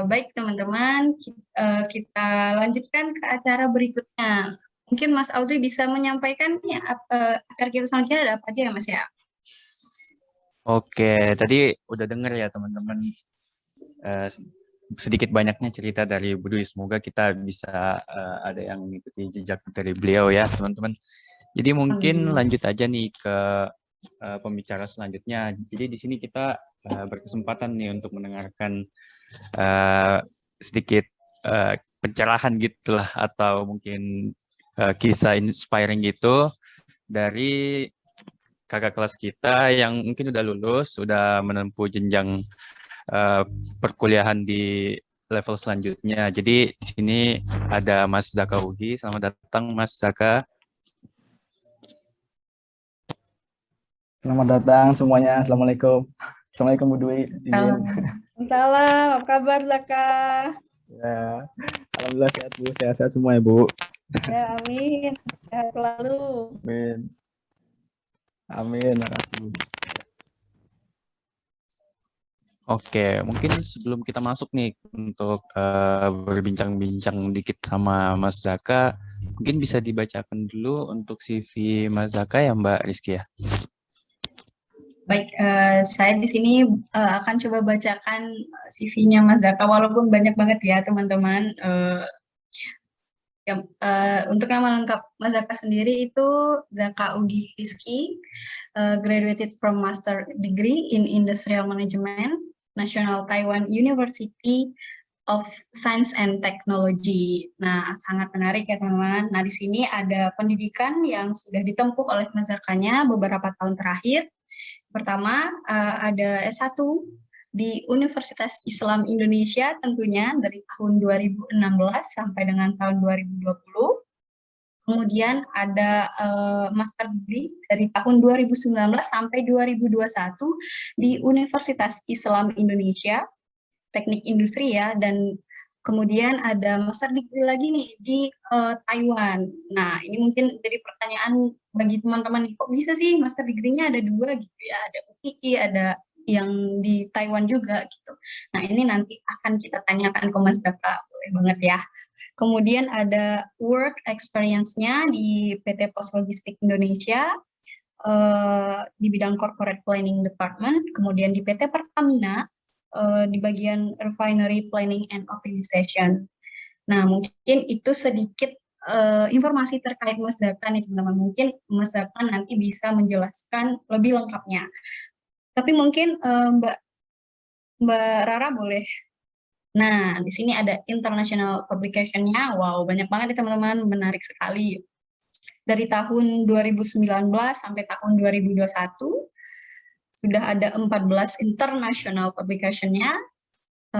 Baik teman-teman, kita lanjutkan ke acara berikutnya. Mungkin Mas Audrey bisa menyampaikan ya, acara kita selanjutnya ada apa aja ya Mas ya? Oke, tadi udah denger ya teman-teman sedikit banyaknya cerita dari Bu Dwi. Semoga kita bisa ada yang mengikuti jejak dari beliau ya teman-teman. Jadi mungkin lanjut aja nih ke pembicara selanjutnya. Jadi di sini kita berkesempatan nih untuk mendengarkan sedikit pencerahan gitulah atau mungkin kisah inspiring gitu dari kakak kelas kita yang mungkin udah lulus, sudah menempuh jenjang perkuliahan di level selanjutnya. Jadi di sini ada Mas Zaka Ugi. Selamat datang Mas Zaka. Selamat datang semuanya. Assalamualaikum. Assalamualaikum Bu Dwi. Salam, apa kabar Zaka? Ya, alhamdulillah sehat Bu, sehat-sehat semua ya Bu. Ya, amin. Sehat selalu. Amin. Amin, makasih Bu. Oke, mungkin sebelum kita masuk nih untuk berbincang-bincang dikit sama Mas Zaka, mungkin bisa dibacakan dulu untuk CV Mas Zaka ya Mbak Rizky ya. Baik, saya di sini akan coba bacakan CV-nya Mas Zaka, walaupun banyak banget ya teman-teman. Untuk nama lengkap Mas Zaka sendiri itu Zaka Ugi Rizky, graduated from Master Degree in Industrial Management, National Taiwan University of Science and Technology. Nah, sangat menarik ya teman-teman. Nah, di sini ada pendidikan yang sudah ditempuh oleh Mas Zakanya beberapa tahun terakhir. Pertama, ada S1 di Universitas Islam Indonesia tentunya dari tahun 2016 sampai dengan tahun 2020. Kemudian ada Master Degree dari tahun 2019 sampai 2021 di Universitas Islam Indonesia, Teknik Industri ya, dan kemudian ada Master Degree lagi nih di Taiwan. Nah, ini mungkin jadi pertanyaan bagi teman-teman, kok bisa sih Master Degree-nya ada dua gitu ya, ada UII, ada yang di Taiwan juga gitu. Nah, ini nanti akan kita tanyakan ke Mas Zaka, boleh banget ya. Kemudian ada work experience-nya di PT Pos Logistik Indonesia, di bidang corporate planning department, kemudian di PT Pertamina, di bagian refinery planning and optimization. Nah, mungkin itu sedikit informasi terkait Mas Zaka nih teman-teman. Mungkin Mas Zaka nanti bisa menjelaskan lebih lengkapnya. Tapi mungkin Mbak Rara boleh. Nah, di sini ada international publication-nya. Wow, banyak banget nih teman-teman, menarik sekali. Dari tahun 2019 sampai tahun 2021, sudah ada 14 international publication-nya.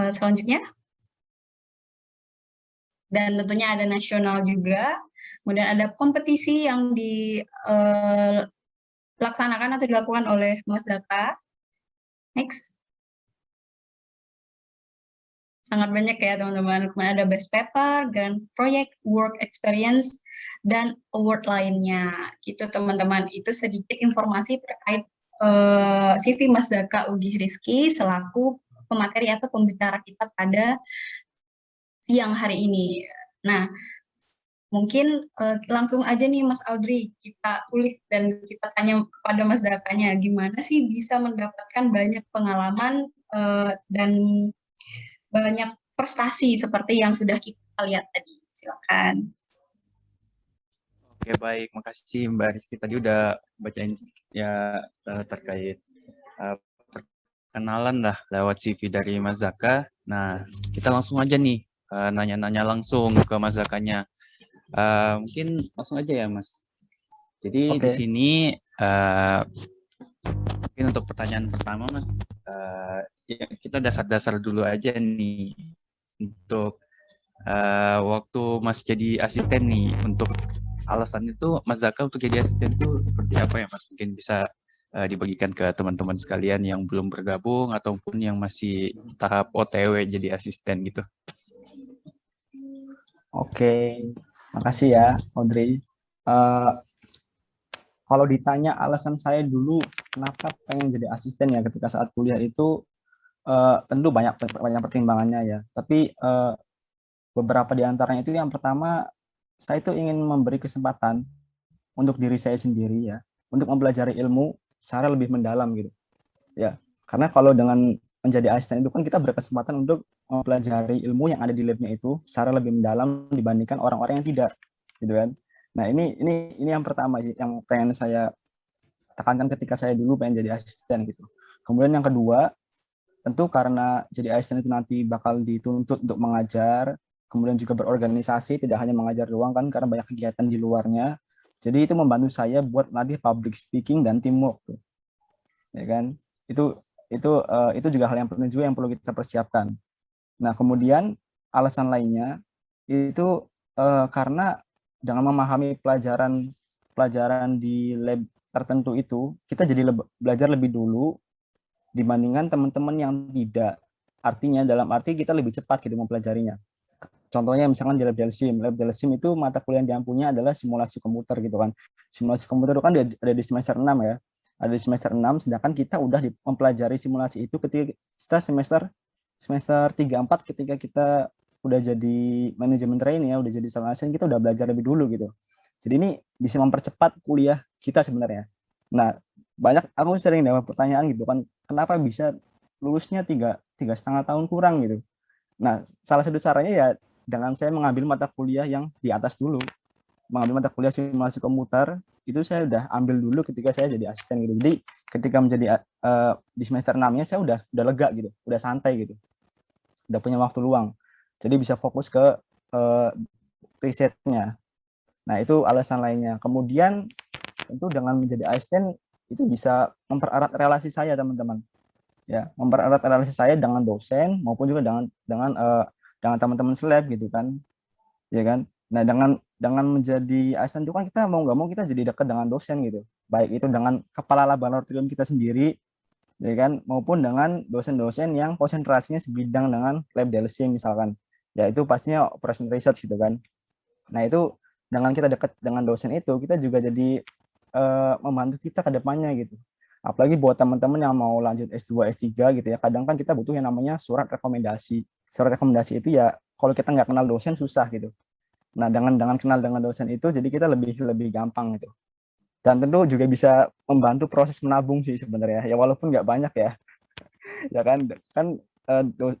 Selanjutnya, dan tentunya ada nasional juga. Kemudian ada kompetisi yang dilaksanakan atau dilakukan oleh Mas Zaka. Next. Sangat banyak ya teman-teman. Kemudian ada best paper, grand project, work experience, dan award lainnya. Gitu teman-teman. Itu sedikit informasi terkait CV Mas Zaka Ugi Rizky selaku pemateri atau pembicara kita pada siang hari ini. Nah, mungkin langsung aja nih Mas Audrey, kita ulik dan kita tanya kepada Mas Zakanya, gimana sih bisa mendapatkan banyak pengalaman dan banyak prestasi seperti yang sudah kita lihat tadi. Silakan. Oke, baik. Makasih Mbak Rizky. Tadi udah bacain ya terkait perkenalan lah lewat CV dari Mas Zaka. Nah, kita langsung aja nih nanya-nanya langsung ke Mas Zakanya. Mungkin langsung aja ya Mas. Jadi di sini mungkin untuk pertanyaan pertama Mas, ya kita dasar-dasar dulu aja nih untuk waktu Mas jadi asisten nih, untuk alasan itu Mas Zaka untuk jadi asisten itu seperti apa ya Mas? Mungkin bisa dibagikan ke teman-teman sekalian yang belum bergabung ataupun yang masih tahap OTW jadi asisten gitu. Oke, makasih ya Audrey. Kalau ditanya alasan saya dulu kenapa pengen jadi asisten ya ketika saat kuliah itu, tentu banyak pertimbangannya ya. Tapi beberapa di antaranya itu yang pertama, saya itu ingin memberi kesempatan untuk diri saya sendiri ya, untuk mempelajari ilmu secara lebih mendalam gitu. Ya, karena kalau dengan menjadi asisten itu kan kita berkesempatan untuk mempelajari ilmu yang ada di labnya itu secara lebih mendalam dibandingkan orang-orang yang tidak, gitu kan. Nah ini yang pertama sih yang pengen saya tekankan ketika saya dulu pengen jadi asisten gitu. Kemudian yang kedua, tentu karena jadi asisten itu nanti bakal dituntut untuk mengajar, kemudian juga berorganisasi, tidak hanya mengajar doang kan, karena banyak kegiatan di luarnya. Jadi itu membantu saya buat latih public speaking dan teamwork tuh, ya kan? Itu juga hal yang penting juga yang perlu kita persiapkan. Nah kemudian alasan lainnya itu karena dengan memahami pelajaran di lab tertentu itu, kita jadi belajar lebih dulu dibandingkan teman-teman yang tidak. Artinya dalam arti kita lebih cepat gitu mempelajarinya. Contohnya misalkan di lab Delsim. Lab Delsim itu mata kuliah yang diampunya adalah simulasi komputer gitu kan. Simulasi komputer itu kan ada di semester 6 ya. Ada di semester 6, sedangkan kita udah mempelajari simulasi itu ketika kita semester 3 4 ketika kita udah jadi manajemen training ya, udah jadi salon asisten, kita udah belajar lebih dulu gitu. Jadi ini bisa mempercepat kuliah kita sebenarnya. Nah, aku sering dapat pertanyaan gitu kan, kenapa bisa lulusnya 3,5 tahun kurang gitu. Nah, salah satu caranya ya dengan saya mengambil mata kuliah yang di atas dulu. Mengambil mata kuliah simulasi komputer, itu saya udah ambil dulu ketika saya jadi asisten gitu. Jadi ketika menjadi di semester 6-nya saya udah lega gitu, udah santai gitu. Udah punya waktu luang. Jadi bisa fokus ke risetnya. Nah, itu alasan lainnya. Kemudian tentu dengan menjadi asisten itu bisa mempererat relasi saya, teman-teman. Ya, mempererat relasi saya dengan dosen maupun juga dengan teman-teman seleb gitu kan. Ya kan? Nah, dengan menjadi asisten itu kan kita mau nggak mau kita jadi dekat dengan dosen gitu. Baik itu dengan kepala laboratorium kita sendiri, ya kan, maupun dengan dosen-dosen yang konsentrasinya sebidang dengan lab Delsim misalkan. Ya itu pastinya operation research gitu kan. Nah, itu dengan kita dekat dengan dosen itu, kita juga jadi membantu kita ke depannya gitu. Apalagi buat teman-teman yang mau lanjut S2, S3 gitu ya, kadang kan kita butuh yang namanya surat rekomendasi. Surat rekomendasi itu ya kalau kita nggak kenal dosen susah gitu. Nah, dengan kenal dengan dosen itu jadi kita lebih gampang gitu. Dan tentu juga bisa membantu proses menabung sih sebenarnya. Ya walaupun nggak banyak ya. Ya kan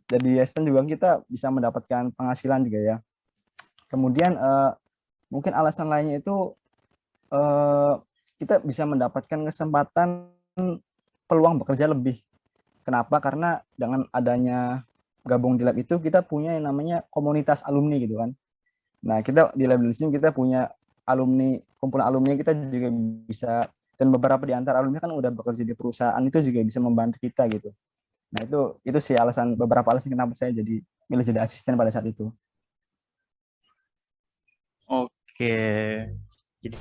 jadi asisten juga kita bisa mendapatkan penghasilan juga ya. Kemudian mungkin alasan lainnya itu kita bisa mendapatkan kesempatan peluang bekerja lebih. Kenapa? Karena dengan adanya gabung di lab itu kita punya yang namanya komunitas alumni gitu kan. Nah, kita di lab di sini kita punya alumni, kumpulan alumni kita juga bisa, dan beberapa di antara alumni kan udah bekerja di perusahaan, itu juga bisa membantu kita gitu. Nah, itu sih beberapa alasan kenapa saya jadi milih jadi asisten pada saat itu. Oke. Jadi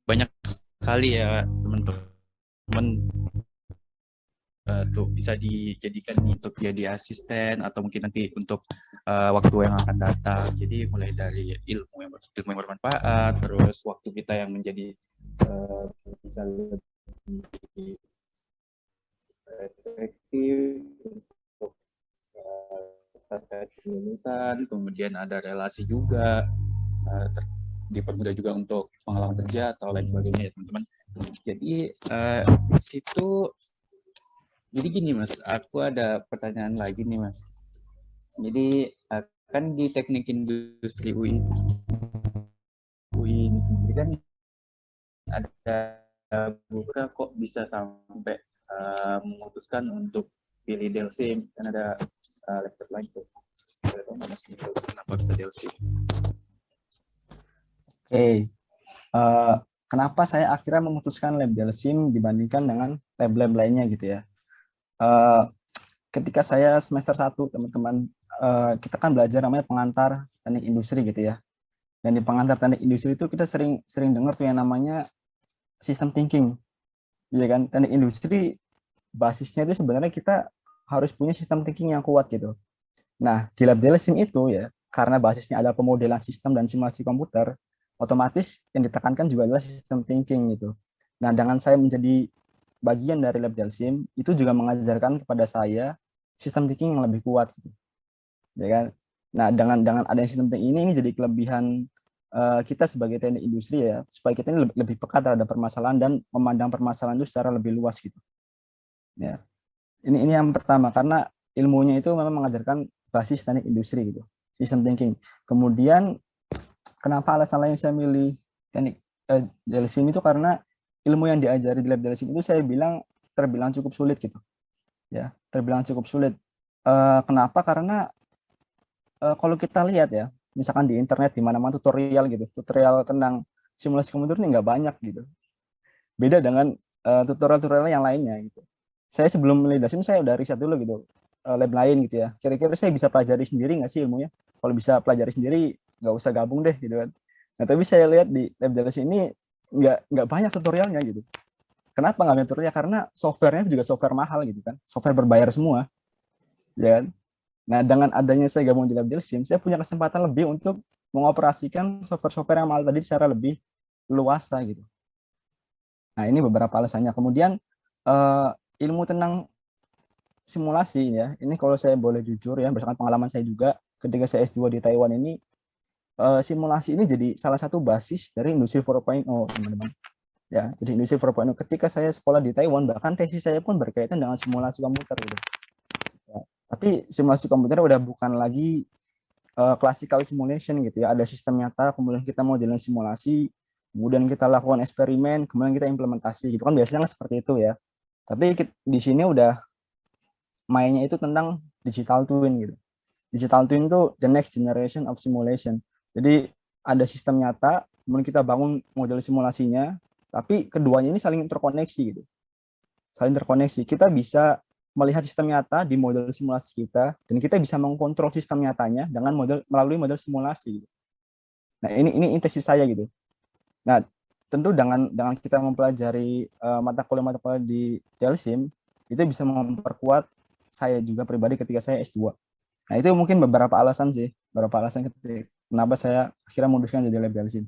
banyak sekali ya teman-teman tuh bisa dijadikan untuk jadi asisten atau mungkin nanti untuk waktu yang akan datang. Jadi mulai dari ilmu yang bermanfaat, terus waktu kita yang menjadi bisa lebih efektif untuk terkait kelulusan, kemudian ada relasi juga, dipermudah juga untuk pengalaman kerja atau lain sebagainya ya teman-teman. Jadi situ, jadi gini Mas, aku ada pertanyaan lagi nih Mas. Jadi kan di teknik industri UI ini sendiri kan ada buka kok bisa sampai memutuskan untuk pilih Delsim, kan ada laptop lain tuh. Kenapa bisa Delsim? Oke. Kenapa saya akhirnya memutuskan lab Delsim dibandingkan dengan lab-lab lainnya gitu ya. Ketika saya semester 1, teman-teman, kita kan belajar namanya pengantar teknik industri gitu ya. Dan di pengantar teknik industri itu kita sering dengar tuh yang namanya system thinking. Iya kan? Teknik industri basisnya itu sebenarnya kita harus punya sistem thinking yang kuat gitu. Nah, di lab Delsim itu ya, karena basisnya ada pemodelan sistem dan simulasi komputer, otomatis yang ditekankan juga adalah sistem thinking gitu. Nah, dengan saya menjadi bagian dari Lab Delsim itu juga mengajarkan kepada saya sistem thinking yang lebih kuat gitu. Ya kan? Nah, dengan adanya sistem thinking ini jadi kelebihan kita sebagai teknik industri ya, supaya kita ini lebih peka terhadap permasalahan dan memandang permasalahan itu secara lebih luas gitu. Ya. Ini yang pertama, karena ilmunya itu memang mengajarkan basis teknik industri gitu, system thinking. Kemudian kenapa alasan lain saya milih teknik Delsim itu karena ilmu yang diajari di Lab Delsim itu saya terbilang cukup sulit gitu. Ya, terbilang cukup sulit. Kenapa? Karena kalau kita lihat ya, misalkan di internet di mana-mana tutorial gitu, tutorial tentang simulasi komputer ini nggak banyak gitu. Beda dengan tutorial-tutorial yang lainnya gitu. Saya sebelum milih Delsim saya udah riset dulu gitu, lab lain gitu ya. Kira-kira saya bisa pelajari sendiri nggak sih ilmunya? Kalau bisa pelajari sendiri nggak usah gabung deh gitu kan. Nah tapi saya lihat di Lab Delsim ini nggak banyak tutorialnya gitu. Kenapa nggak banyak tutorialnya? Karena softwarenya juga software mahal gitu kan, software berbayar semua, ya kan? Nah, dengan adanya saya gabung di Lab Delsim, saya punya kesempatan lebih untuk mengoperasikan software-software yang mahal tadi secara lebih luas gitu. Nah, ini beberapa alasannya. Kemudian ilmu tentang simulasi ya, ini kalau saya boleh jujur ya, berdasarkan pengalaman saya juga ketika saya S2 di Taiwan ini, simulasi ini jadi salah satu basis dari industri 4.0, teman-teman. Ya, jadi industri 4.0 ketika saya sekolah di Taiwan, bahkan tesis saya pun berkaitan dengan simulasi komputer gitu. Ya, tapi simulasi komputer udah bukan lagi classical simulation gitu ya, ada sistem nyata, kemudian kita mau jalan simulasi, kemudian kita lakukan eksperimen, kemudian kita implementasi gitu kan, biasanya kan seperti itu ya. Tapi di sini udah mainnya itu tentang digital twin gitu. Digital twin itu the next generation of simulation. Jadi ada sistem nyata, kemudian kita bangun model simulasinya, tapi keduanya ini saling terkoneksi gitu. Saling terkoneksi. Kita bisa melihat sistem nyata di model simulasi kita, dan kita bisa mengkontrol sistem nyatanya dengan melalui model simulasi. Nah, ini intensi saya gitu. Nah, tentu dengan kita mempelajari mata kuliah di Delsim, itu bisa memperkuat saya juga pribadi ketika saya S2. Nah, itu mungkin beberapa alasan sih, beberapa alasan kenapa saya akhirnya memutuskan jadi Lab Delsim.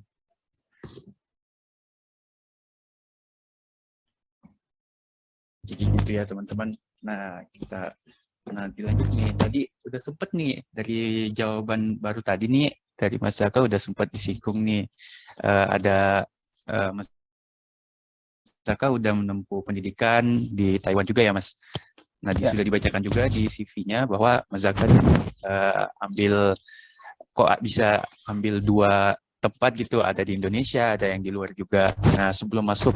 Jadi gitu ya teman-teman. Nah, kita nanti lanjut nih. Tadi udah sempet nih dari jawaban baru tadi nih dari Mas Zaka udah sempat disinggung nih. Ada Mas Zaka udah menempuh pendidikan di Taiwan juga ya Mas. Nah, sudah dibacakan juga di CV-nya bahwa Mas Zaka kok bisa ambil 2 tempat gitu, ada di Indonesia, ada yang di luar juga. Nah, sebelum masuk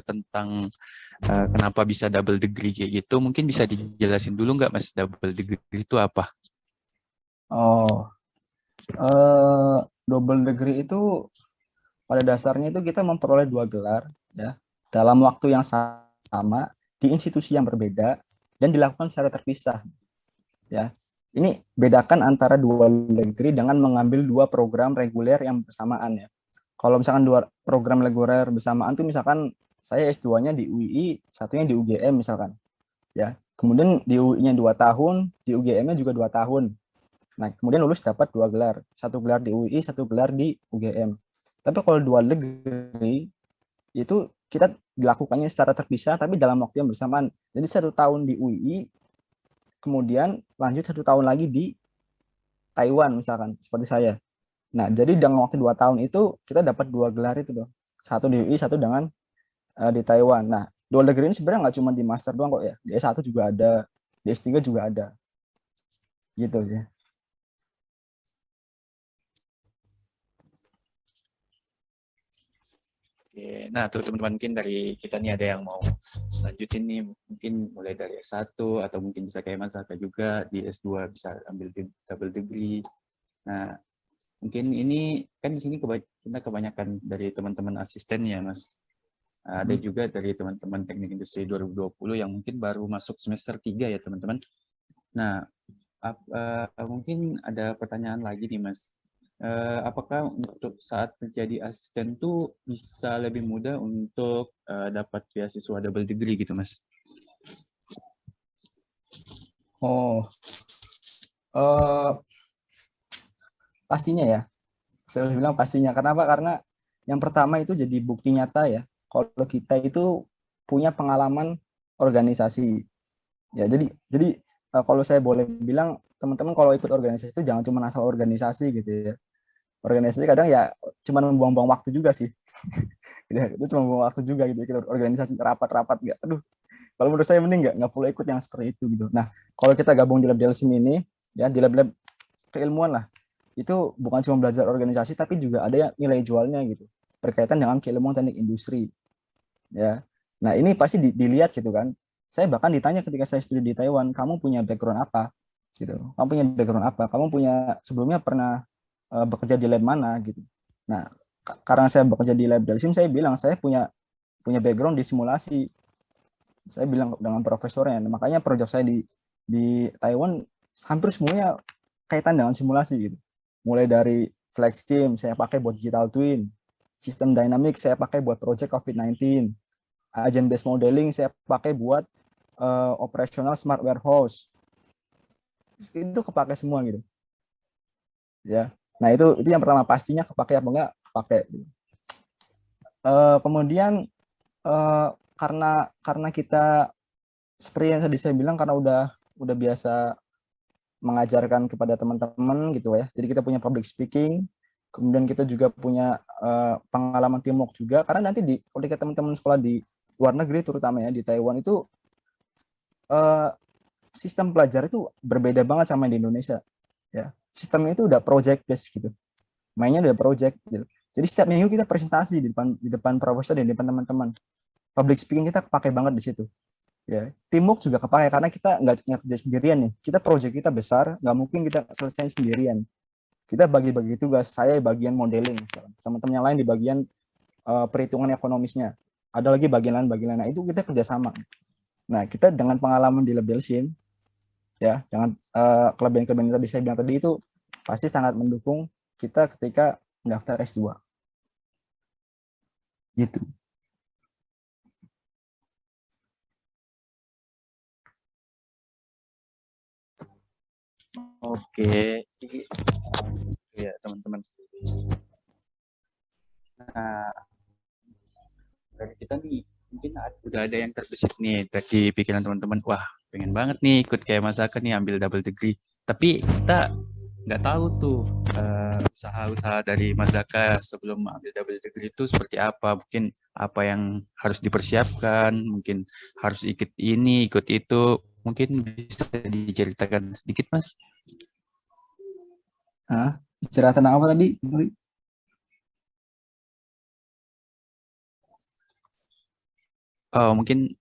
tentang kenapa bisa double degree kayak gitu, mungkin bisa dijelasin dulu nggak Mas, double degree itu apa? Oh, double degree itu pada dasarnya itu kita memperoleh 2 gelar ya dalam waktu yang sama di institusi yang berbeda dan dilakukan secara terpisah ya. Ini bedakan antara double degree dengan mengambil 2 program reguler yang bersamaan ya. Kalau misalkan 2 program reguler bersamaan tuh misalkan saya S2-nya di UI, satunya di UGM misalkan. Ya. Kemudian di UI-nya 2 tahun, di UGM-nya juga 2 tahun. Nah, kemudian lulus dapat 2 gelar. 1 gelar di UI, 1 gelar di UGM. Tapi kalau dual degree itu kita dilakukannya secara terpisah tapi dalam waktu yang bersamaan. Jadi 1 tahun di UI, kemudian lanjut 1 tahun lagi di Taiwan misalkan, seperti saya. Nah, jadi dalam waktu 2 tahun itu kita dapat 2 gelar itu loh. 1 di UI, 1 dengan di Taiwan. Nah, dual degree ini sebenarnya nggak cuma di master doang kok ya. Di S1 juga ada, di S3 juga ada. Gitu ya. Oke, nah tuh teman-teman mungkin dari kita nih ada yang mau lanjutin nih, mungkin mulai dari S1 atau mungkin bisa kayak Mas Zaka juga di S2 bisa ambil double degree. Nah, mungkin ini kan di sini kita kebanyakan dari teman-teman asisten ya Mas. Ada juga dari teman-teman teknik industri 2020 yang mungkin baru masuk semester 3 ya teman-teman. Nah, mungkin ada pertanyaan lagi nih Mas. Apakah untuk saat menjadi asisten tuh bisa lebih mudah untuk dapat beasiswa double degree gitu Mas? Oh, pastinya ya. Saya bilang pastinya. Kenapa? Karena yang pertama itu jadi bukti nyata ya. Kalau kita itu punya pengalaman organisasi. Ya, jadi kalau saya boleh bilang, teman-teman kalau ikut organisasi itu jangan cuma asal organisasi gitu ya. Organisasi kadang ya cuma membuang-buang waktu juga sih. Itu cuma membuang waktu juga gitu, ikut organisasi rapat-rapat nggak. Aduh, kalau menurut saya mending nggak perlu ikut yang seperti itu gitu. Nah, kalau kita gabung di lab Delsim ini, ya di lab keilmuan lah, itu bukan cuma belajar organisasi, tapi juga ada yang nilai jualnya gitu, berkaitan dengan keilmuan teknik industri. Ya, nah ini pasti dilihat gitu kan. Saya bahkan ditanya ketika saya studi di Taiwan, kamu punya background apa? Gitu. Kamu punya background apa? Kamu punya sebelumnya pernah bekerja di lab mana gitu. Nah, karena saya bekerja di lab Delsim, saya bilang saya punya background di simulasi. Saya bilang dengan profesornya. Nah, makanya proyek saya di Taiwan hampir semuanya kaitan dengan simulasi gitu. Mulai dari FlexSim saya pakai buat digital twin, sistem dynamic saya pakai buat project COVID-19, agent based modeling saya pakai buat operational smart warehouse. Itu kepake semua gitu. Ya. Nah, itu yang pertama, pastinya kepake apa enggak kepake. Kemudian karena kita seperti yang tadi saya bilang, karena udah biasa mengajarkan kepada teman-teman gitu ya. Jadi kita punya public speaking, kemudian kita juga punya pengalaman teamwork juga. Karena nanti ketika teman-teman sekolah di luar negeri, terutama ya di Taiwan itu sistem pelajar itu berbeda banget sama di Indonesia. Ya, sistemnya itu udah project based gitu. Mainnya udah project gitu. Jadi setiap minggu kita presentasi di depan profesor dan di depan teman-teman. Public speaking kita kepake banget di situ. Ya, teamwork juga kepake karena kita nggak kerja sendirian nih. Kita project kita besar, nggak mungkin kita selesai sendirian. Kita bagi-bagi tugas. Saya bagian modeling, teman-teman yang lain di bagian perhitungan ekonomisnya. Ada lagi bagian lain. Nah, itu kita kerjasama. Nah, kita dengan pengalaman di lab Delsim, ya, dengan kelebihan-kelebihan yang tadi saya bilang tadi, itu pasti sangat mendukung kita ketika mendaftar S2. Gitu. Oke, ya teman-teman. Nah, dari kita nih mungkin udah ada yang terbesit nih dari pikiran teman-teman. Wah, pengen banget nih ikut kayak Mas Zaka nih ambil double degree. Tapi kita nggak tahu tuh usaha-usaha dari Mas Zaka sebelum ambil double degree itu seperti apa. Mungkin apa yang harus dipersiapkan, mungkin harus ikut ini, ikut itu. Mungkin bisa diceritakan sedikit, Mas? Bicara tentang apa tadi? Oh, mungkin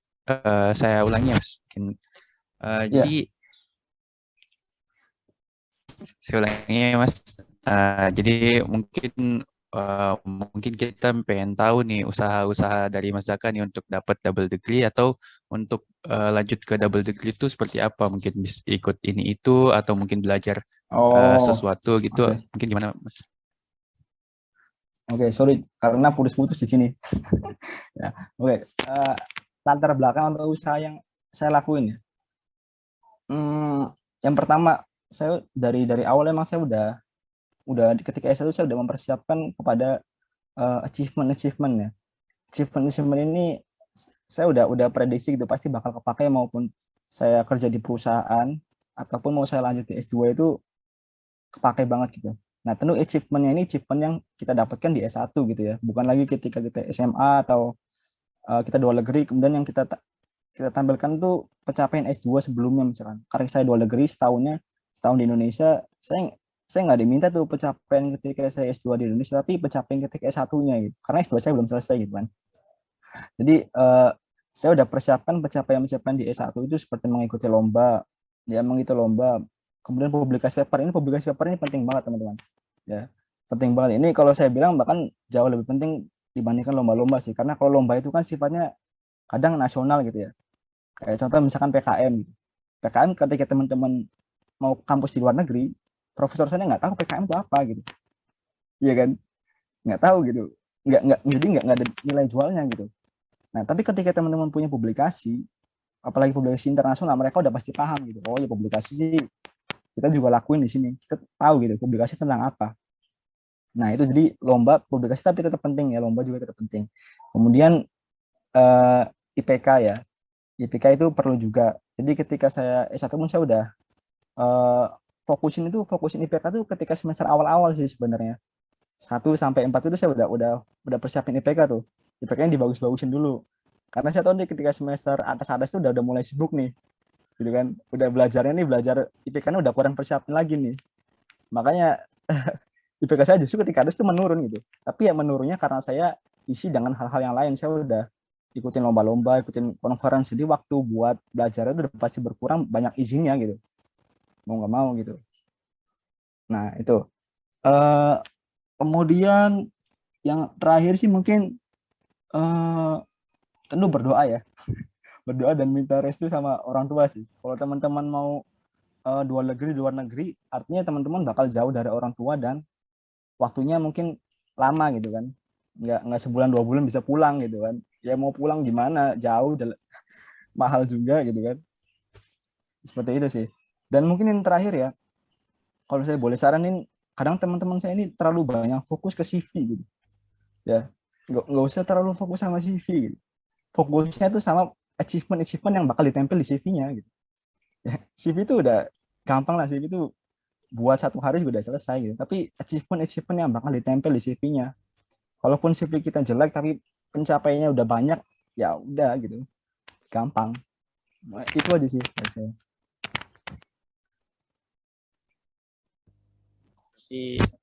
saya ulangi ya, Mas. Mungkin, jadi saya ulangi ya, Mas. Jadi mungkin kita pengen tahu nih usaha-usaha dari Mas Zaka nih untuk dapat double degree atau untuk lanjut ke double degree itu seperti apa? Mungkin bisa ikut ini itu atau mungkin belajar sesuatu gitu. Okay. Mungkin gimana, Mas? Oke, sorry karena putus-putus di sini. Ya, oke. Latar belakang atau usaha yang saya lakuin ya. Yang pertama, saya dari awal emang saya udah ketika S1 saya udah mempersiapkan kepada achievement ya. Achievement ini saya udah prediksi gitu, pasti bakal kepake maupun saya kerja di perusahaan ataupun mau saya lanjut di S2 itu kepake banget gitu. Nah, tentu achievement-nya ini achievement yang kita dapatkan di S1 gitu ya. Bukan lagi ketika kita SMA atau kita luar negeri, kemudian yang kita tampilkan tuh pencapaian S2 sebelumnya misalkan. Karena saya luar negeri setahun di Indonesia, saya nggak diminta tuh pencapaian ketika saya S2 di Indonesia, tapi pencapaian ketika S1-nya gitu. Karena S2 saya belum selesai gitu kan. Jadi saya udah persiapkan pencapaian di S1 itu seperti mengikuti lomba, kemudian publikasi paper ini penting banget teman-teman. Ya, penting banget. Ini kalau saya bilang bahkan jauh lebih penting dibandingkan lomba-lomba sih, karena kalau lomba itu kan sifatnya kadang nasional gitu ya. Kayak contoh misalkan PKM gitu. PKM ketika teman-teman mau kampus di luar negeri, profesor saya nggak tahu PKM itu apa gitu. Iya kan? Nggak tahu gitu. Jadi nggak ada nilai jualnya gitu. Nah, tapi ketika teman-teman punya publikasi, apalagi publikasi internasional, mereka udah pasti paham gitu. Oh ya, publikasi sih kita juga lakuin di sini. Kita tahu gitu publikasi tentang apa. Nah, itu jadi lomba publikasi tapi tetap penting ya, lomba juga tetap penting. Kemudian IPK ya. IPK itu perlu juga. Jadi ketika saya S1 pun saya udah eh, fokusin IPK tuh ketika semester awal-awal sih sebenarnya. 1 sampai 4 itu saya udah persiapin IPK tuh. IPK-nya dibagus-bagusin dulu. Karena saya tahu nih ketika semester atas-atas tuh udah mulai sibuk nih. Gitu kan. Udah belajar IPK-nya udah kurang persiapin lagi nih. Makanya IPK saya justru ketika atas tuh menurun gitu. Tapi ya menurunnya karena saya isi dengan hal-hal yang lain. Saya udah ikutin lomba-lomba, ikutin konferensi. Jadi waktu buat belajar itu udah pasti berkurang, banyak izinnya gitu. Mau nggak mau gitu. Nah itu. Eh, Kemudian yang terakhir sih mungkin tentu berdoa ya. Berdoa dan minta restu sama orang tua sih. Kalau teman-teman mau luar negeri, artinya teman-teman bakal jauh dari orang tua dan waktunya mungkin lama gitu kan. Nggak sebulan 2 bulan bisa pulang gitu kan. Ya mau pulang gimana, jauh, mahal juga gitu kan. Seperti itu sih. Dan mungkin yang terakhir ya, kalau saya boleh saranin, kadang teman-teman saya ini terlalu banyak fokus ke CV gitu. Ya, nggak usah terlalu fokus sama CV gitu. Fokusnya tuh sama achievement yang bakal ditempel di CV-nya gitu. Ya, CV itu udah gampang lah, CV itu buat 1 hari juga udah selesai gitu. Tapi achievement yang bakal ditempel di CV-nya. Walaupun CV kita jelek tapi pencapaiannya udah banyak, ya udah gitu. Gampang. Nah, itu aja sih dari saya.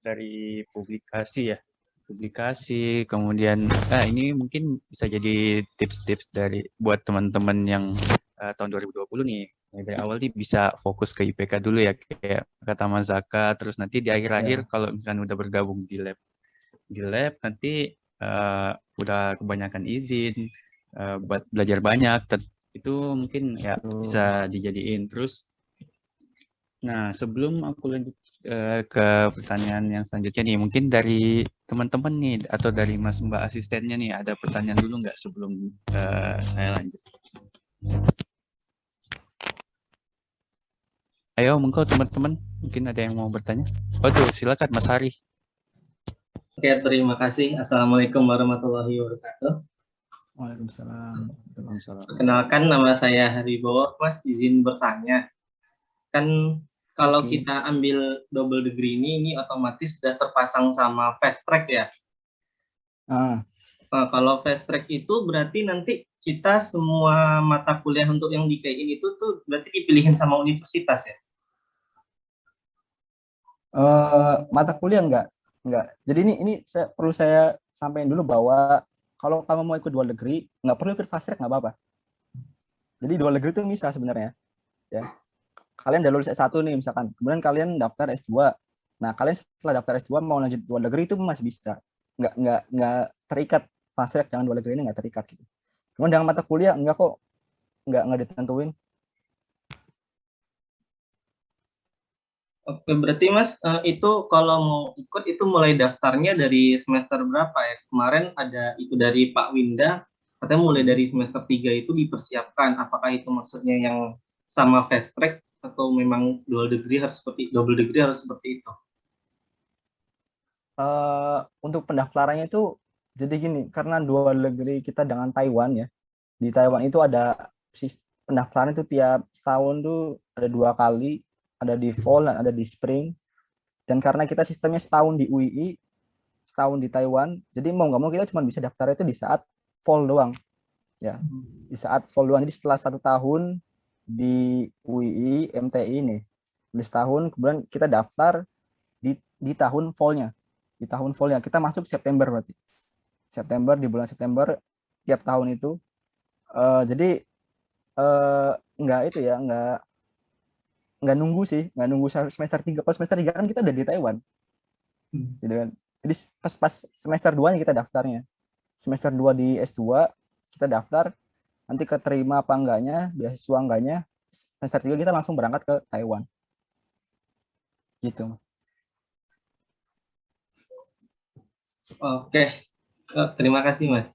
Dari publikasi ya, publikasi, kemudian ini mungkin bisa jadi tips-tips buat teman-teman yang tahun 2020 nih. Dari awal nih bisa fokus ke IPK dulu ya, kayak kata Mas Zaka, terus nanti di akhir-akhir Ya. kalau misalkan udah bergabung di lab nanti udah kebanyakan izin buat belajar banyak, itu mungkin ya bisa dijadiin. Terus nah, sebelum aku lanjut ke pertanyaan yang selanjutnya nih, mungkin dari teman-teman nih atau dari Mas Mbak asistennya nih, ada pertanyaan dulu nggak sebelum saya lanjut? Ayo, monggo teman-teman, mungkin ada yang mau bertanya. Oh tuh, silakan Mas Hari. Oke, terima kasih. Assalamualaikum warahmatullahi wabarakatuh. Waalaikumsalam. Perkenalkan, nama saya Haribo. Mas, izin bertanya. Kan kalau Oke. kita ambil double degree ini otomatis sudah terpasang sama fast track ya. Ah, Nah, kalau fast track itu berarti nanti kita semua mata kuliah untuk yang di KIN itu tuh berarti dipilihin sama universitas ya? mata kuliah enggak. Jadi ini perlu saya sampaikan dulu bahwa kalau kamu mau ikut dual degree, nggak perlu ikut fast track, nggak apa-apa. Jadi dual degree itu bisa sebenarnya. Ya, kalian udah lulus S1 nih misalkan, kemudian kalian daftar S2. Nah, kalian setelah daftar S2 mau lanjut dual degree itu masih bisa. Nggak terikat, fast track dengan dual degree ini nggak terikat gitu. Cuman dengan mata kuliah enggak kok, nggak ditentuin. Oke, berarti Mas, itu kalau mau ikut itu mulai daftarnya dari semester berapa ya? Kemarin ada itu dari Pak Winda, katanya mulai dari semester 3 itu dipersiapkan. Apakah itu maksudnya yang sama fast track atau memang double degree harus seperti itu? Untuk pendaftarannya itu jadi gini, karena dual degree kita dengan Taiwan ya. Di Taiwan itu ada pendaftaran itu tiap setahun tuh ada 2 kali, ada di fall dan ada di spring. Dan karena kita sistemnya setahun di UII, setahun di Taiwan, jadi mau nggak mau kita cuma bisa daftar itu di saat fall doang. Ya, di saat fall doang. Jadi setelah 1 tahun di UII, MTI nih, di setahun, kemudian kita daftar di tahun fallnya. Di tahun fallnya kita masuk September berarti. September, di bulan September tiap tahun itu. Jadi nggak itu ya, nggak nunggu sih, nggak nunggu semester 3. Pas semester 3 kan kita udah di Taiwan, gitu kan. Jadi pas semester 2 kita daftarnya. Semester 2 di S2 kita daftar, nanti keterima apa enggaknya, beasiswa enggaknya, semester 3 kita langsung berangkat ke Taiwan. Gitu. Oke, terima kasih Mas.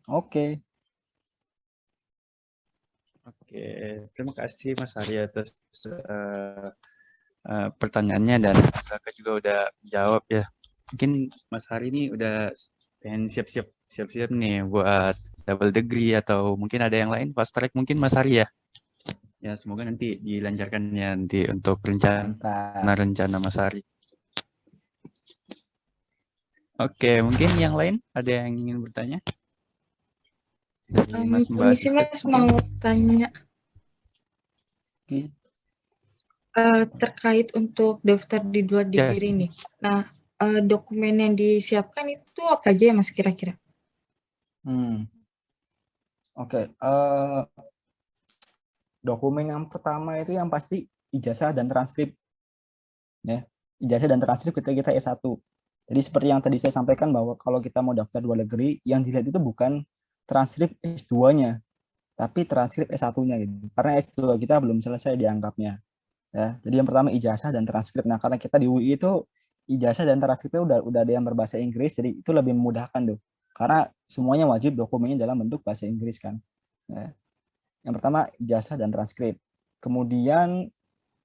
Oke. Oke, terima kasih Mas Hari atas pertanyaannya, dan Mas Zaka juga udah jawab ya. Mungkin Mas Hari ini udah pengen siap-siap nih buat double degree atau mungkin ada yang lain fast track mungkin Mas Ari ya. Ya semoga nanti dilancarkan ya nanti untuk Mantap. rencana Mas Ari. Oke, mungkin yang lain ada yang ingin bertanya? Dari Mas Mbak Permisi Sistek Mas, mungkin? mau tanya Oke. terkait untuk daftar di dua Yes. degree ini. Nah, dokumen yang disiapkan itu apa aja ya Mas kira-kira? Oke. Dokumen yang pertama itu yang pasti ijazah dan transkrip. Ya, ijazah dan transkrip ketika kita S1. Jadi seperti yang tadi saya sampaikan bahwa kalau kita mau daftar 2 negeri, yang dilihat itu bukan transkrip S2-nya, tapi transkrip S1-nya gitu. Karena S2 kita belum selesai dianggapnya. Ya, jadi yang pertama ijazah dan transkrip. Nah, karena kita di UI itu ijazah dan transkripnya udah ada yang berbahasa Inggris, jadi itu lebih memudahkan tuh. Karena semuanya wajib dokumennya dalam bentuk bahasa Inggris kan. Ya. Yang pertama ijazah dan transkrip. Kemudian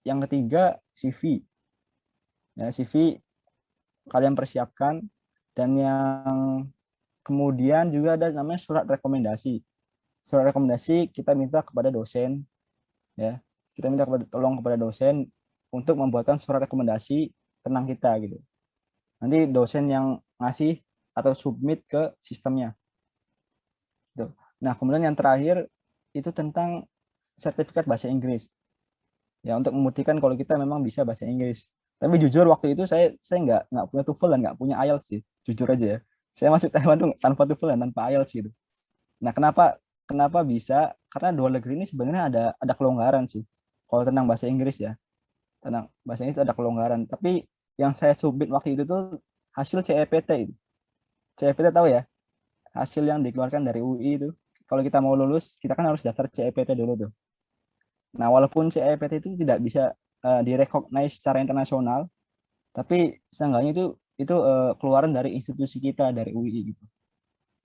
yang ketiga CV. Ya, CV kalian persiapkan, dan yang kemudian juga ada namanya surat rekomendasi. Surat rekomendasi kita minta kepada dosen, ya. Kita minta tolong kepada dosen untuk membuatkan surat rekomendasi tentang kita gitu. Nanti dosen yang ngasih atau submit ke sistemnya. Gitu. Nah, kemudian yang terakhir itu tentang sertifikat bahasa Inggris. Ya, untuk membuktikan kalau kita memang bisa bahasa Inggris. Tapi jujur waktu itu saya nggak punya TOEFL dan nggak punya IELTS sih, jujur aja ya. Saya masuk Taiwan tuh tanpa TOEFL dan tanpa IELTS gitu. Nah, kenapa bisa? Karena dua negeri ini sebenarnya ada kelonggaran sih. Kalau tentang bahasa Inggris ya, tentang bahasa Inggris ada kelonggaran. Tapi yang saya submit waktu itu tuh hasil CEPT itu. CEPT tahu ya? Hasil yang dikeluarkan dari UI itu. Kalau kita mau lulus, kita kan harus daftar CEPT dulu tuh. Nah, walaupun CEPT itu tidak bisa direcognize secara internasional, tapi seenggaknya itu keluaran dari institusi kita, dari UI gitu.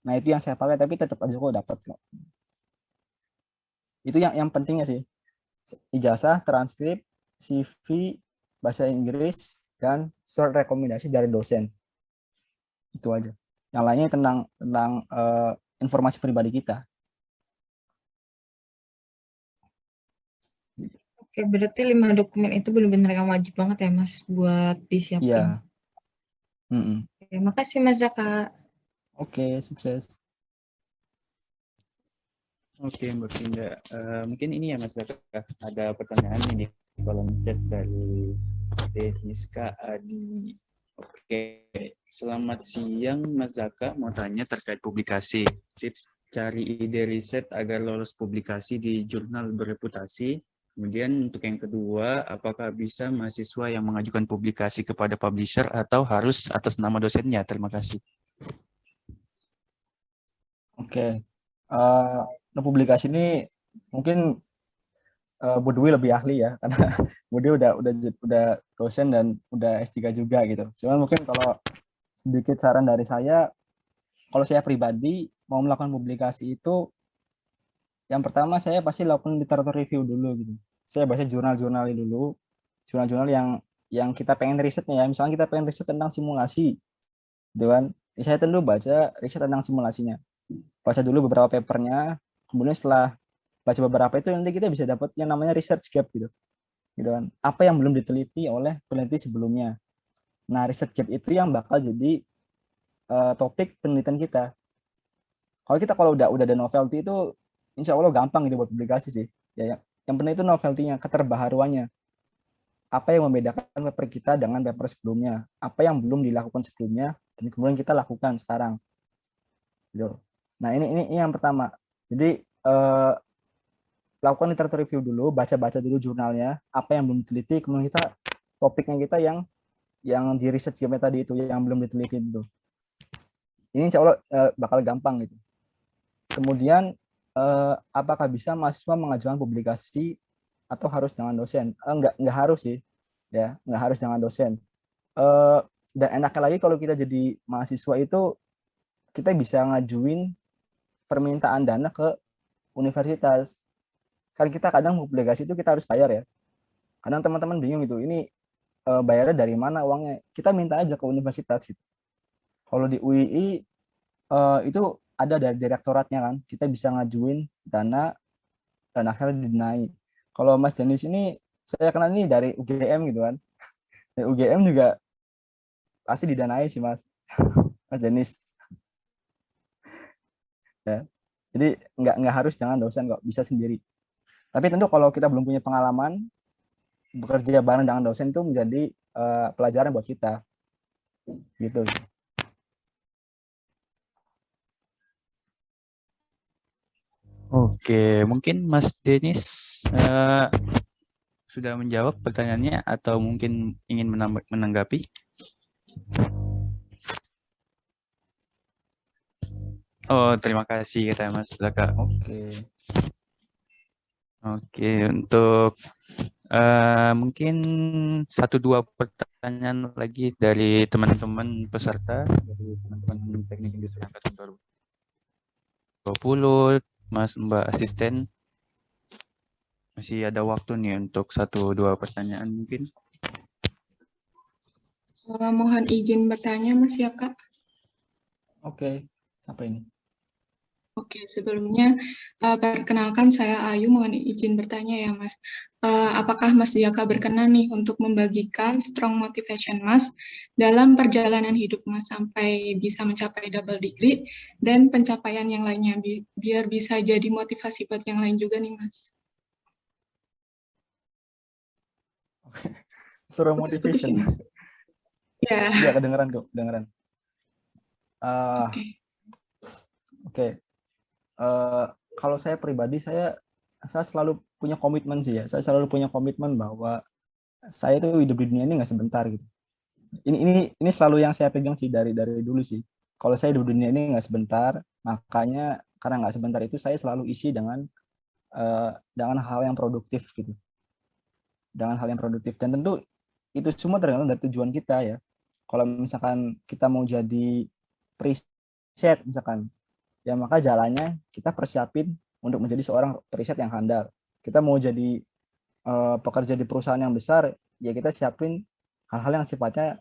Nah, itu yang saya pakai, tapi tetap aja kok dapat kok. Itu yang pentingnya sih. Ijazah, transkrip, CV, bahasa Inggris, dan surat rekomendasi dari dosen. Itu aja. Yang lainnya tentang informasi pribadi kita. Oke, berarti 5 dokumen itu benar-benar yang wajib banget ya Mas buat disiapin. Iya. Oke, makasih Mas Zaka. Oke, sukses. Oke, Mbak Finda. Mungkin ini ya Mas Zaka, ada pertanyaan ini di kolom chat dari Deniska Adi. Oke, selamat siang Mas Zaka, mau tanya terkait publikasi. Tips cari ide riset agar lolos publikasi di jurnal bereputasi. Kemudian untuk yang kedua, apakah bisa mahasiswa yang mengajukan publikasi kepada publisher atau harus atas nama dosennya? Terima kasih. Oke. Publikasi ini mungkin Bu Dwi lebih ahli ya, karena Bu Dwi udah dosen dan udah S3 juga gitu. Cuman mungkin kalau sedikit saran dari saya, kalau saya pribadi mau melakukan publikasi itu, yang pertama saya pasti lakukan literatur review dulu gitu. Saya baca jurnal-jurnal dulu, jurnal-jurnal yang kita pengen risetnya ya. Misalnya kita pengen riset tentang simulasi, gitu kan. Saya tentu baca riset tentang simulasinya. Baca dulu beberapa papernya, kemudian setelah baca beberapa itu nanti kita bisa dapat yang namanya research gap gitu kan, apa yang belum diteliti oleh peneliti sebelumnya. Nah, research gap itu yang bakal jadi topik penelitian kita. Kalau udah ada novelty itu insya Allah gampang gitu buat publikasi sih ya. Yang penting itu novelty-nya, keterbaharuannya, apa yang membedakan paper kita dengan paper sebelumnya, apa yang belum dilakukan sebelumnya dan kemudian kita lakukan sekarang gitu. Nah, ini yang pertama. Jadi lakukan literatur review dulu, baca-baca dulu jurnalnya, apa yang belum diteliti, kemudian kita topiknya kita yang di research game tadi itu yang belum diteliti itu. Ini insya Allah bakal gampang gitu. Kemudian apakah bisa mahasiswa mengajukan publikasi atau harus dengan dosen? Enggak harus sih, ya enggak harus dengan dosen. Dan enaknya lagi kalau kita jadi mahasiswa itu kita bisa ngajuin permintaan dana ke universitas. Kan kita kadang publikasi itu kita harus bayar ya. Kadang teman-teman bingung gitu, ini bayarnya dari mana uangnya? Kita minta aja ke universitas gitu. Kalau di UII itu ada dari direktoratnya kan, kita bisa ngajuin dana dan akhirnya dinai. Kalau Mas Denis ini saya kenal ini dari UGM gitu kan. Dari UGM juga pasti didanai sih Mas. Mas Denis. Ya. Jadi nggak harus jangan dosen kok, bisa sendiri. Tapi tentu kalau kita belum punya pengalaman bekerja bareng dengan dosen itu menjadi pelajaran buat kita. Gitu. Oke, mungkin Mas Denis sudah menjawab pertanyaannya atau mungkin ingin menanggapi? Oh, terima kasih kata Mas Zaka. Oke, untuk mungkin 1-2 pertanyaan lagi dari teman-teman peserta, dari teman-teman teknik industri angkatan 2020, Mas Mbak asisten. Masih ada waktu nih untuk 1-2 pertanyaan mungkin. Mohon izin bertanya Mas Yaka. Oke, sampai ini. Oke, sebelumnya perkenalkan saya Ayu, mohon izin bertanya ya Mas. Apakah Mas Yaka berkenan nih untuk membagikan strong motivation Mas dalam perjalanan hidup Mas sampai bisa mencapai double degree dan pencapaian yang lainnya biar bisa jadi motivasi buat yang lain juga nih Mas. Suruh Putus-putus motivation. ya Mas? Ya. Iya, kedengeran kok, kedengeran. Oke. Oke. Kalau saya pribadi, saya selalu punya komitmen sih ya. Saya selalu punya komitmen bahwa saya itu hidup di dunia ini nggak sebentar gitu. Ini selalu yang saya pegang sih dari dulu sih. Kalau saya hidup di dunia ini nggak sebentar, makanya karena nggak sebentar itu saya selalu isi dengan hal yang produktif gitu. Dengan hal yang produktif, dan tentu itu semua tergantung dari tujuan kita ya. Kalau misalkan kita mau jadi preset misalkan, ya maka jalannya kita persiapin untuk menjadi seorang periset yang handal. Kita mau jadi pekerja di perusahaan yang besar, ya kita siapin hal-hal yang sifatnya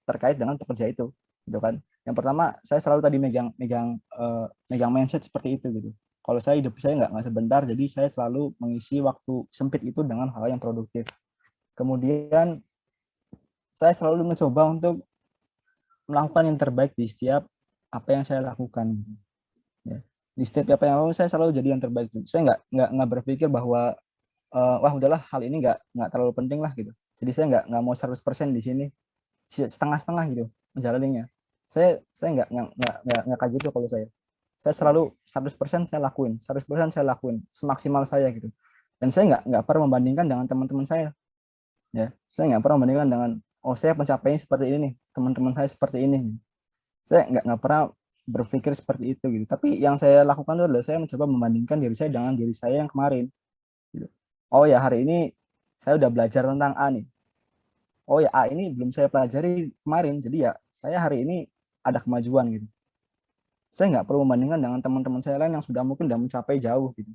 terkait dengan pekerja itu, gitu kan. Yang pertama, saya selalu tadi megang mindset seperti itu gitu. Kalau saya hidup saya nggak sebentar, jadi saya selalu mengisi waktu sempit itu dengan hal yang produktif. Kemudian saya selalu mencoba untuk melakukan yang terbaik di setiap apa yang saya lakukan. Ya. Di setiap apa yang saya selalu jadi yang terbaik. Saya nggak berpikir bahwa wah udahlah hal ini nggak terlalu penting lah gitu. Jadi saya nggak mau 100% di sini, setengah-setengah gitu menjalaninya. Saya nggak kayak gitu kalau saya. Saya selalu 100% saya lakuin, 100% saya lakuin semaksimal saya gitu. Dan saya nggak pernah membandingkan dengan teman-teman saya. Ya, saya nggak pernah membandingkan dengan saya pencapaiannya seperti ini nih, teman-teman saya seperti ini. Saya nggak pernah berpikir seperti itu gitu. Tapi yang saya lakukan itu adalah saya mencoba membandingkan diri saya dengan diri saya yang kemarin. Gitu. Oh ya, hari ini saya udah belajar tentang A nih. Oh ya, A ini belum saya pelajari kemarin, jadi ya saya hari ini ada kemajuan gitu. Saya nggak perlu membandingkan dengan teman-teman saya lain yang sudah mungkin udah mencapai jauh gitu.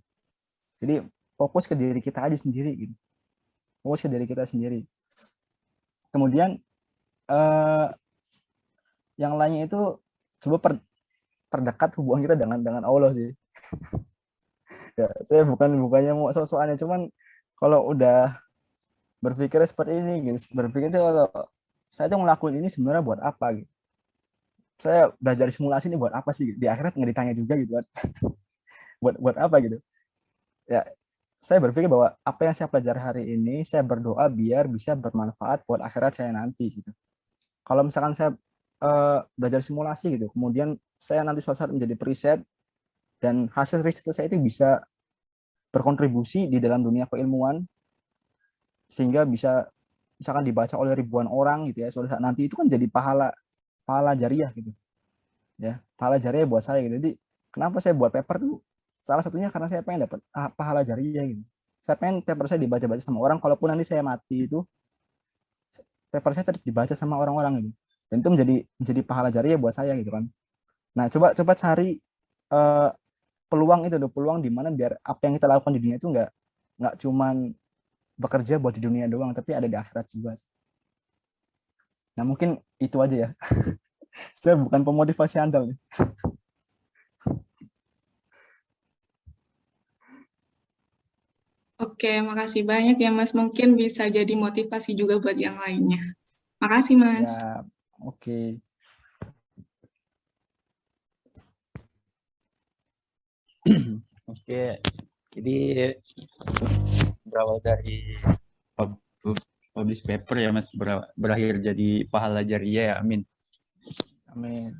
Jadi fokus ke diri kita aja sendiri gitu. Fokus ke diri kita sendiri. Kemudian yang lainnya itu coba perdekat hubungan kita dengan Allah sih. Ya, saya bukannya mau sok-sokannya, cuman kalau udah berpikir seperti ini gitu, berpikir kalau saya tuh ngelakuin ini sebenarnya buat apa gitu. Saya belajar simulasi ini buat apa sih? Di akhirat nggak ditanya juga gitu kan. buat apa gitu. Ya, saya berpikir bahwa apa yang saya pelajari hari ini, saya berdoa biar bisa bermanfaat buat akhirat saya nanti gitu. Kalau misalkan saya belajar simulasi gitu, kemudian saya nanti suatu saat menjadi periset dan hasil riset saya itu bisa berkontribusi di dalam dunia keilmuan sehingga bisa misalkan dibaca oleh ribuan orang gitu ya, suatu saat nanti itu kan jadi pahala jariah gitu. Ya, pahala jariah buat saya gitu. Jadi kenapa saya buat paper tuh salah satunya karena saya pengen dapat pahala jariah gitu. Saya pengen paper saya dibaca-baca sama orang, kalaupun nanti saya mati itu paper saya tetap dibaca sama orang-orang gitu. Dan itu menjadi pahala jariah buat saya gitu kan. Nah, coba cari peluang itu, peluang di mana biar apa yang kita lakukan di dunia itu nggak cuman bekerja buat di dunia doang, tapi ada di akhirat juga. Nah, mungkin itu aja ya. Saya bukan pemotivasi andal nih. Oke, makasih banyak ya Mas. Mungkin bisa jadi motivasi juga buat yang lainnya. Makasih Mas. Ya, oke. Oke, jadi berawal dari publish paper ya Mas, berakhir jadi pahala jariah ya, amin. Amin.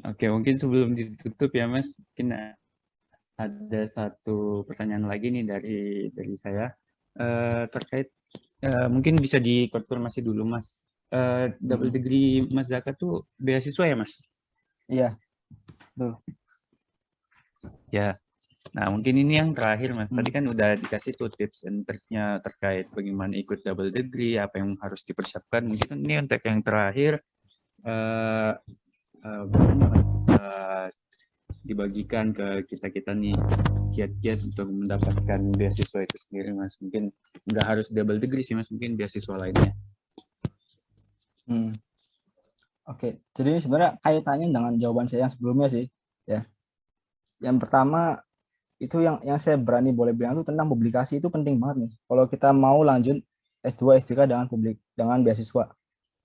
Oke, mungkin sebelum ditutup ya Mas, mungkin ada satu pertanyaan lagi nih dari saya terkait mungkin bisa dikonfirmasi dulu Mas. Double degree Mas Zaka tuh beasiswa ya Mas? Iya, betul. Ya. Nah, mungkin ini yang terakhir Mas. Tadi kan udah dikasih tuh tips and triknya terkait bagaimana ikut double degree, apa yang harus dipersiapkan. Mungkin ini untuk yang terakhir dibagikan ke kita nih kiat-kiat untuk mendapatkan beasiswa itu sendiri Mas. Mungkin nggak harus double degree sih Mas, mungkin beasiswa lainnya. Oke, jadi ini sebenarnya kaitannya dengan jawaban saya yang sebelumnya sih, ya. Yang pertama itu yang saya berani boleh bilang itu tentang publikasi itu penting banget nih. Kalau kita mau lanjut S2, S3 dengan beasiswa,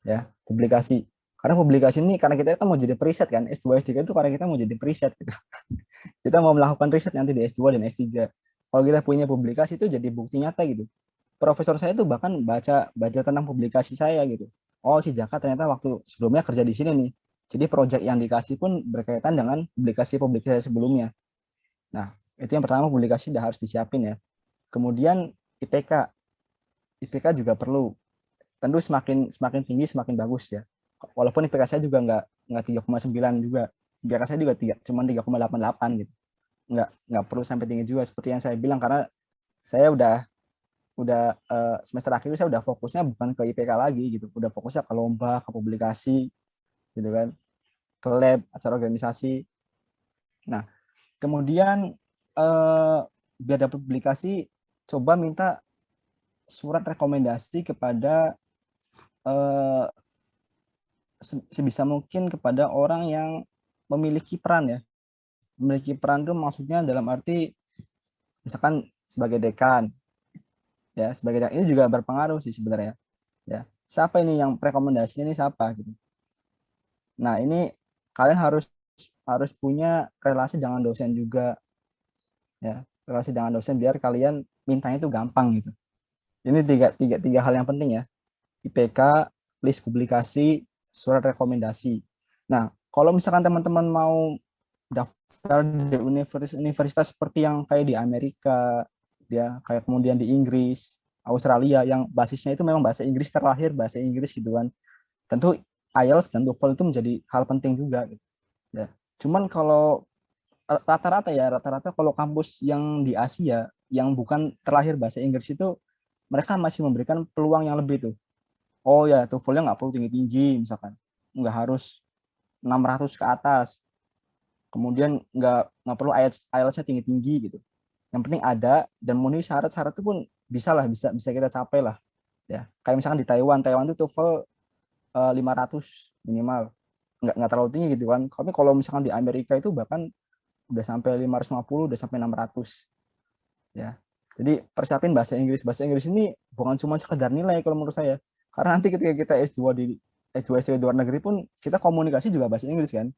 ya, publikasi. Karena publikasi ini karena kita kan mau jadi periset kan, S2, S3 itu karena kita mau jadi periset gitu. Kita mau melakukan riset nanti di S2 dan S3. Kalau kita punya publikasi itu jadi bukti nyata gitu. Profesor saya itu bahkan baca tentang publikasi saya gitu. Oh, si Jaka ternyata waktu sebelumnya kerja di sini nih. Jadi proyek yang dikasih pun berkaitan dengan publikasi sebelumnya. Nah, itu yang pertama, publikasi udah harus disiapin ya. Kemudian IPK. IPK juga perlu. Tentu semakin tinggi semakin bagus ya. Walaupun IPK saya juga nggak 3,9 juga. IPK saya juga cuma 3,88 gitu. Nggak perlu sampai tinggi juga seperti yang saya bilang, karena saya udah semester akhir saya udah fokusnya bukan ke IPK lagi gitu, udah fokusnya ke lomba, ke publikasi gitu kan, ke lab, acara organisasi. Nah, kemudian biar dapat publikasi, coba minta surat rekomendasi kepada sebisa mungkin kepada orang yang memiliki peran ya. Memiliki peran itu maksudnya dalam arti misalkan sebagai dekan, ya, sebagai dekan ini juga berpengaruh sih sebenarnya. Ya, siapa ini yang rekomendasinya ini siapa gitu. Nah, ini kalian harus punya relasi dengan dosen juga, ya, relasi dengan dosen biar kalian mintanya itu gampang gitu. Ini tiga hal yang penting ya. IPK, list publikasi, surat rekomendasi. Nah, kalau misalkan teman-teman mau daftar di universitas seperti yang kayak di Amerika, ya, kayak kemudian di Inggris, Australia, yang basisnya itu memang bahasa Inggris, terlahir bahasa Inggris gitu kan. Tentu IELTS dan TOEFL itu menjadi hal penting juga gitu. Ya. Cuman kalau rata-rata kalau kampus yang di Asia yang bukan terlahir bahasa Inggris itu, mereka masih memberikan peluang yang lebih tuh. Oh ya, TOEFL-nya nggak perlu tinggi-tinggi misalkan. Nggak harus 600 ke atas. Kemudian nggak perlu IELTS-nya tinggi-tinggi gitu. Yang penting ada dan memenuhi syarat-syarat itu pun bisa kita capai lah. Ya, kayak misalkan di Taiwan itu TOEFL 500 minimal. Nggak terlalu tinggi gitu kan. Tapi kalau misalkan di Amerika itu bahkan udah sampai 550, udah sampai 600. Ya. Jadi persiapin bahasa Inggris. Bahasa Inggris ini bukan cuma sekedar nilai kalau menurut saya. Karena nanti ketika kita S2 S2 di luar negeri pun kita komunikasi juga bahasa Inggris kan.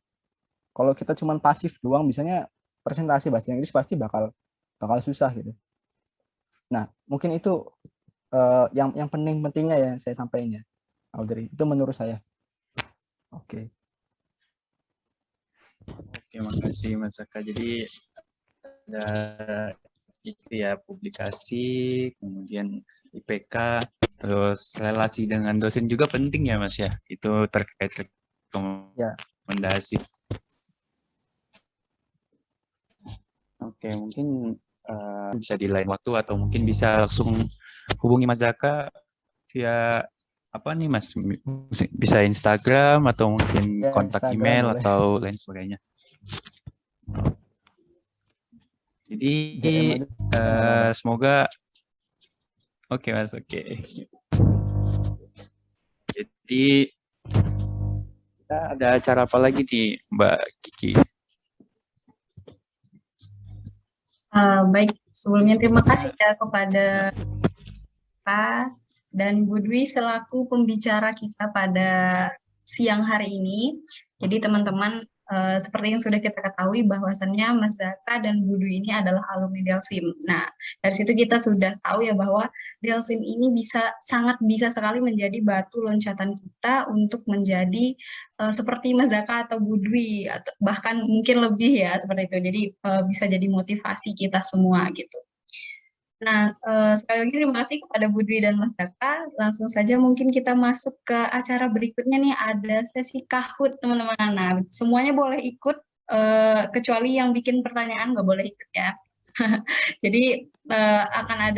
Kalau kita cuma pasif doang, misalnya presentasi bahasa Inggris pasti bakal susah gitu. Nah, mungkin itu yang pentingnya yang saya sampaikan ya, Audrey. Itu menurut saya. Oke. Oke, makasih Mas Zaka. Jadi ada itu ya, publikasi, kemudian IPK, terus relasi dengan dosen juga penting ya Mas ya. Itu terkait rekomendasi. Oke, mungkin bisa di lain waktu atau mungkin bisa langsung hubungi Mas Zaka via apa nih Mas? Bisa Instagram atau mungkin Ya, kontak Instagram email boleh. atau lain sebagainya. Jadi semoga oke Mas, oke. Jadi kita ada acara apa lagi nih Mbak Kiki? Baik, Sebelumnya terima kasih ya kepada Pak dan Bu Dwi selaku pembicara kita pada siang hari ini. Jadi teman-teman, seperti yang sudah kita ketahui bahwasannya Mas Zaka dan Bu Dwi ini adalah alumni Delsim. Nah, dari situ kita sudah tahu ya bahwa Delsim ini sangat bisa sekali menjadi batu loncatan kita untuk menjadi seperti Mas Zaka atau Bu Dwi, atau bahkan mungkin lebih ya seperti itu. Jadi bisa jadi motivasi kita semua gitu. Nah, sekali lagi terima kasih kepada Bu Dwi dan Mas Zaka. Langsung saja mungkin kita masuk ke acara berikutnya nih, ada sesi Kahoot teman-teman. Nah, semuanya boleh ikut, kecuali yang bikin pertanyaan nggak boleh ikut ya. Jadi akan ada